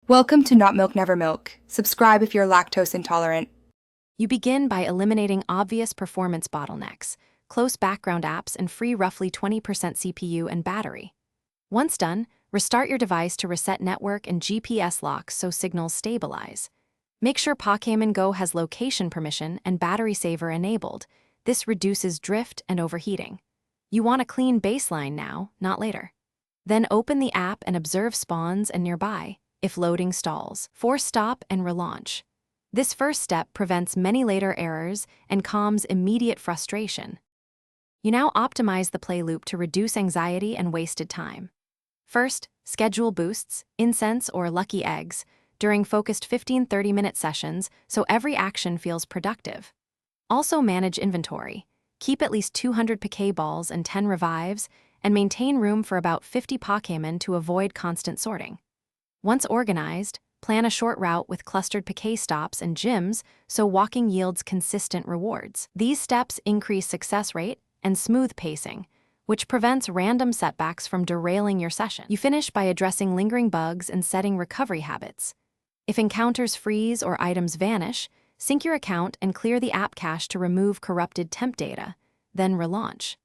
Welcome to Not Milk Never Milk. Subscribe if you're lactose intolerant. You begin by eliminating obvious performance bottlenecks, close background apps, and free roughly 20% CPU and battery. Once done, restart your device to reset network and GPS locks so signals stabilize. Make sure Pokémon GO has location permission and battery saver enabled. This reduces drift and overheating. You want a clean baseline now, not later. Then open the app and observe spawns and nearby. If loading stalls, force stop and relaunch. This first step prevents many later errors and calms immediate frustration. You now optimize the play loop to reduce anxiety and wasted time. First, schedule boosts, incense, or lucky eggs during focused 15-30-minute sessions so every action feels productive. Also manage inventory. Keep at least 200 Pokéballs and 10 revives, and maintain room for about 50 Pokémon to avoid constant sorting. Once organized, plan a short route with clustered Poké stops and gyms so walking yields consistent rewards. These steps increase success rate and smooth pacing, which prevents random setbacks from derailing your session. You finish by addressing lingering bugs and setting recovery habits. If encounters freeze or items vanish, sync your account and clear the app cache to remove corrupted temp data, then relaunch.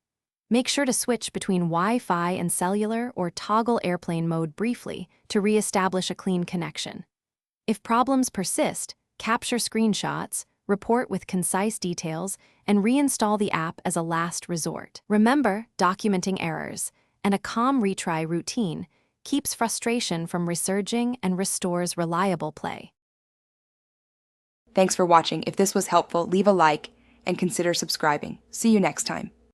Make sure to switch between Wi-Fi and cellular or toggle airplane mode briefly to re-establish a clean connection. If problems persist, capture screenshots, report with concise details, and reinstall the app as a last resort. Remember, documenting errors and a calm retry routine keeps frustration from resurging and restores reliable play. Thanks for watching. If this was helpful, leave a like and consider subscribing. See you next time.